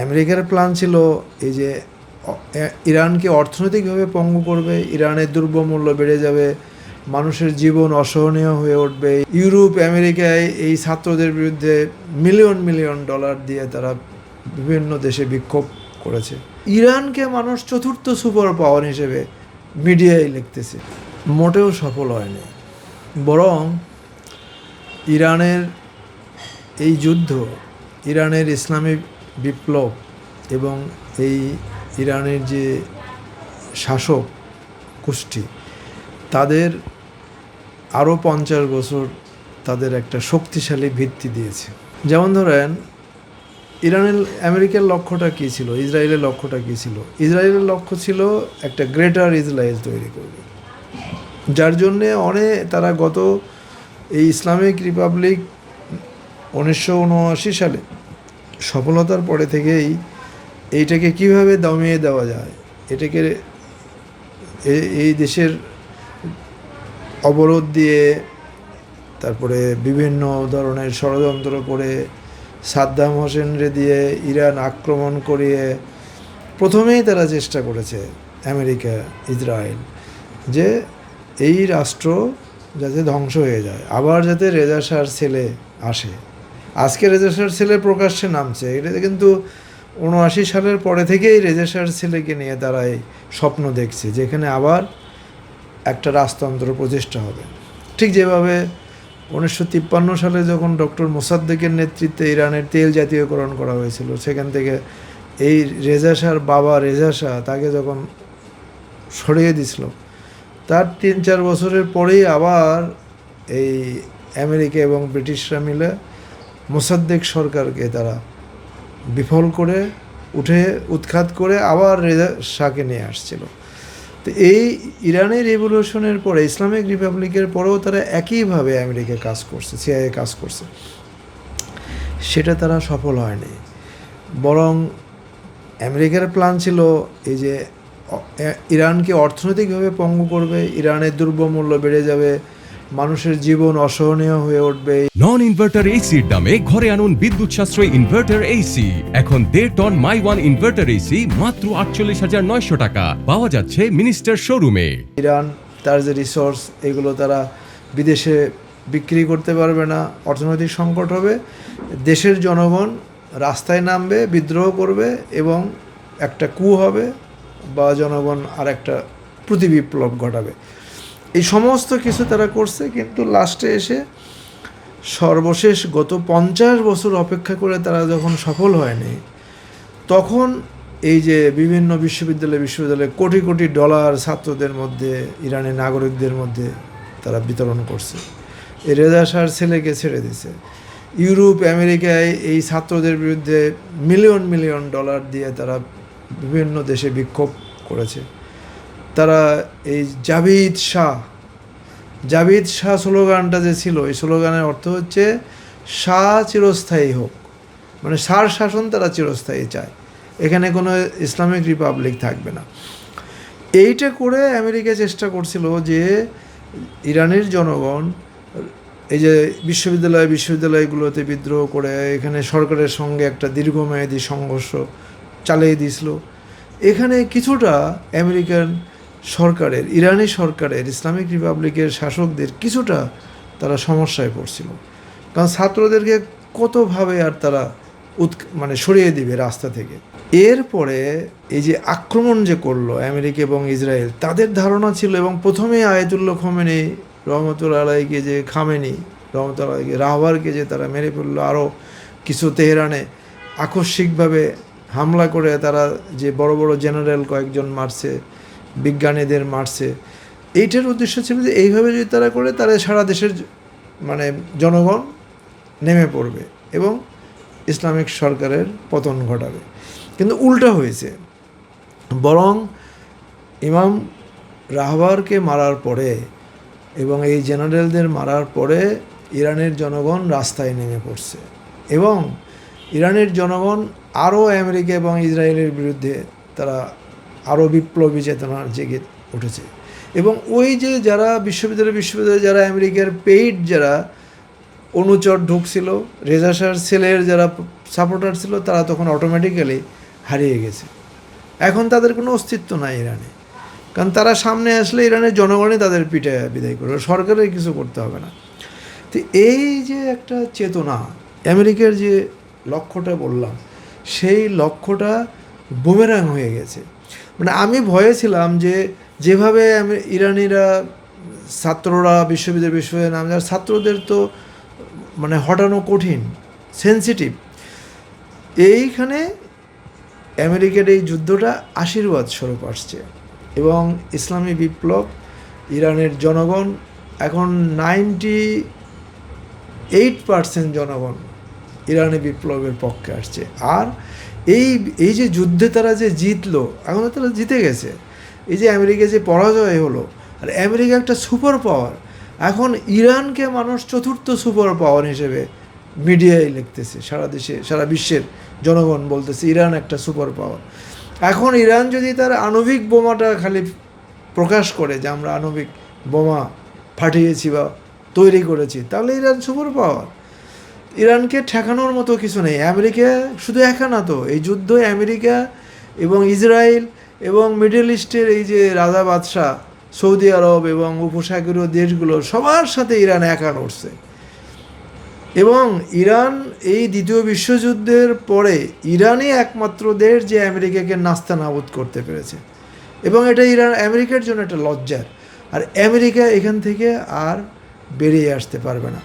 আমেরিকার প্ল্যান ছিল এই যে ইরানকে অর্থনৈতিকভাবে পঙ্গু করবে, ইরানের দ্রব্যমূল্য বেড়ে যাবে, মানুষের জীবন অসহনীয় হয়ে উঠবে। ইউরোপ আমেরিকায় এই ছাত্রদের বিরুদ্ধে মিলিয়ন মিলিয়ন ডলার দিয়ে তারা বিভিন্ন দেশে বিক্ষোভ করেছে। ইরানকে মানুষ চতুর্থ সুপার পাওয়ার হিসেবে মিডিয়ায় লিখতেছে। মোটেও সফল হয়নি, বরং ইরানের এই যুদ্ধ, ইরানের ইসলামী বিপ্লব এবং এই ইরানের যে শাসক গোষ্ঠী, তাদের আরও 50 বছর তাদের একটা শক্তিশালী ভিত্তি দিয়েছে। যেমন ধরেন, আমেরিকার লক্ষ্যটা কী ছিল, ইসরায়েলের লক্ষ্যটা কী ছিল? ইসরায়েলের লক্ষ্য ছিল একটা গ্রেটার ইসরায়েল তৈরি করবে, যার জন্যে তারা গত এই ইসলামিক রিপাবলিক 1979 সালে সফলতার পরে থেকেই এইটাকে কিভাবে দমিয়ে দেওয়া যায়, এটাকে এই দেশের অবরোধ দিয়ে, তারপরে বিভিন্ন ধরনের ষড়যন্ত্র করে, সাদ্দাম হোসেনরে দিয়ে ইরান আক্রমণ করিয়ে প্রথমেই তারা চেষ্টা করেছে, আমেরিকা ইসরায়েল, যে এই রাষ্ট্র যাতে ধ্বংস হয়ে যায়, আবার যাতে রেজা শাহর ছেলে আসে। আজকে রেজা শাহর ছেলে প্রকাশ্যে নামছে, এটা কিন্তু 79 সালের পরে থেকেই রেজা শাহর ছেলেকে নিয়ে তারা এই স্বপ্ন দেখছে, যেখানে আবার একটা রাজতন্ত্র প্রতিষ্ঠা হবে। ঠিক যেভাবে 1953 সালে যখন ডক্টর মোসাদ্দেকের নেতৃত্বে ইরানের তেল জাতীয়করণ করা হয়েছিল, সেখান থেকে এই রেজা শাহর বাবা রেজা শাহ তাকে যখন সরিয়ে দিছিল, তার 3-4 বছরের পরেই আবার এই আমেরিকা এবং ব্রিটিশরা মিলে মোসাদ্দেক সরকারকে তারা বিফল করে উৎখাত করে আবার রেজা শাহকে নিয়ে আসছিল। তো এই ইরানের রেভলিউশনের পরে, ইসলামিক রিপাবলিকের পরেও তারা একইভাবে আমেরিকা কাজ করছে, সিআইএ কাজ করছে, সেটা তারা সফল হয়নি। বরং আমেরিকার প্ল্যান ছিল এই যে ইরানকে অর্থনৈতিকভাবে পঙ্গু করবে, ইরানের দ্রব্যমূল্য বেড়ে যাবে, মানুষের জীবন অসহনীয় হয়ে উঠবে। নন ইনভার্টার এসির দামে ঘরে আনুন বিদ্যুৎ সাশ্রয়ী ইনভার্টার এসি। এখন 1.5 ton my one inverter AC মাত্র 48,900 টাকা পাওয়া যাচ্ছে মিনিস্টার শোরুমে। ইরান তার যে রিসোর্স, এগুলো তারা বিদেশে বিক্রি করতে পারবে না, অর্থনৈতিক সংকট হবে, দেশের জনগণ রাস্তায় নামবে, বিদ্রোহ করবে এবং একটা কু হবে বা জনগণ আর একটা প্রতিবিপ্লব ঘটাবে। এই সমস্ত কিছু তারা করছে, কিন্তু লাস্টে এসে সর্বশেষ গত 50 বছর অপেক্ষা করে তারা যখন সফল হয়নি, তখন এই যে বিভিন্ন বিশ্ববিদ্যালয়ে কোটি কোটি ডলার ছাত্রদের মধ্যে, ইরানের নাগরিকদের মধ্যে তারা বিতরণ করছে। এই রেজা শাহর ছেলেকে ছেড়ে দিছে। ইউরোপ আমেরিকায় এই ছাত্রদের বিরুদ্ধে মিলিয়ন মিলিয়ন ডলার দিয়ে তারা বিভিন্ন দেশে বিক্ষোভ করেছে। তারা এই জাভিদ শাহ স্লোগানটা যে ছিল, এই স্লোগানের অর্থ হচ্ছে শাহ চিরস্থায়ী হোক, মানে শাহর শাসন তারা চিরস্থায়ী চায়, এখানে কোনো ইসলামিক রিপাবলিক থাকবে না। এইটা করে আমেরিকা চেষ্টা করছিল যে ইরানের জনগণ এই যে বিশ্ববিদ্যালয়গুলোতে বিদ্রোহ করে এখানে সরকারের সঙ্গে একটা দীর্ঘমেয়াদী সংঘর্ষ চালিয়ে দিয়েছিল। এখানে কিছুটা আমেরিকান সরকারের, ইরানি সরকারের, ইসলামিক রিপাবলিকের শাসকদের কিছুটা তারা সমস্যায় পড়ছিল, কারণ ছাত্রদেরকে কতভাবে আর তারা সরিয়ে দিবে রাস্তা থেকে। এরপরে এই যে আক্রমণ যে করলো আমেরিকা এবং ইসরায়েল, তাদের ধারণা ছিল, এবং প্রথমে আয়াতুল্লাহ খোমেনি রহমতুল্লাহ আলাইকে যে রহমতুল্লাহ আলাইকে রাহবারকে যে তারা মেরে ফেললো, আরও কিছু তেহরানে আকস্মিকভাবে হামলা করে তারা যে বড় বড় জেনারেল কয়েকজন মারছে, বিজ্ঞানীদের মারছে। এইটার উদ্দেশ্য ছিল যে এইভাবে যদি তারা করে, তারা সারা দেশের জনগণ নেমে পড়বে এবং ইসলামিক সরকারের পতন ঘটাবে। কিন্তু উল্টা হয়েছে, বরং ইমাম রাহবারকে মারার পরে এবং এই জেনারেলদের মারার পরে ইরানের জনগণ রাস্তায় নেমে পড়ছে, এবং ইরানের জনগণ আরও আমেরিকা এবং ইসরায়েলের বিরুদ্ধে তারা আরও বিপ্লবী চেতনার জেগে উঠেছে। এবং ওই যে যারা বিশ্ববিদ্যালয়ে যারা আমেরিকার পেইড যারা অনুচর ঢুকছিল, রেজা শাহর ছেলের যারা সাপোর্টার ছিল তারা তখন অটোমেটিক্যালি হারিয়ে গেছে। এখন তাদের কোনো অস্তিত্ব নাই ইরানে, কারণ তারা সামনে আসলে ইরানের জনগণই তাদের পিঠে বিদায় করবে, সরকারের কিছু করতে হবে না। তো এই যে একটা চেতনা, আমেরিকার যে লক্ষ্যটা বললাম, সেই লক্ষ্যটা বুমেরাং হয়ে গেছে। মানে আমি ভয়ে ছিলাম যে যেভাবে ইরানিরা ছাত্ররা বিশ্ববিদ্যালয়ে নাম যার ছাত্রদের তো মানে হটানো কঠিন, সেন্সিটিভ, এইখানে আমেরিকার এই যুদ্ধটা আশীর্বাদ স্বরূপ আসছে। এবং ইসলামী বিপ্লব, ইরানের জনগণ এখন 98% জনগণ ইরানি বিপ্লবের পক্ষে আসছে। আর এই যে যুদ্ধে তারা যে জিতলো, এখন তারা জিতে গেছে। এই যে আমেরিকা যে পরাজয় হলো, আর আমেরিকা একটা সুপার পাওয়ার, এখন ইরানকে মানুষ চতুর্থ সুপার পাওয়ার হিসেবে মিডিয়ায় লিখতেছে, সারা দেশে সারা বিশ্বের জনগণ বলতেছে ইরান একটা সুপার পাওয়ার। এখন ইরান যদি তার আণবিক বোমাটা খালি প্রকাশ করে যে আমরা আণবিক বোমা ফাটিয়েছি বা তৈরি করেছি, তাহলে ইরান সুপার পাওয়ার। ইরানকে ঠেকানোর মতো কিছু নেই। আমেরিকা শুধু একা না তো, এই যুদ্ধ আমেরিকা এবং ইসরায়েল এবং মিডল ইস্টের এই যে রাজা বাদশাহ সৌদি আরব এবং উপসাগরীয় দেশগুলো সবার সাথে ইরান একা লড়ছে। এবং ইরান এই দ্বিতীয় বিশ্বযুদ্ধের পরে ইরানই একমাত্র দেশ যে আমেরিকাকে নাস্তানাবুদ করতে পেরেছে। এবং এটা আমেরিকার জন্য একটা লজ্জার। আর আমেরিকা এখান থেকে আর বেরিয়ে আসতে পারবে না।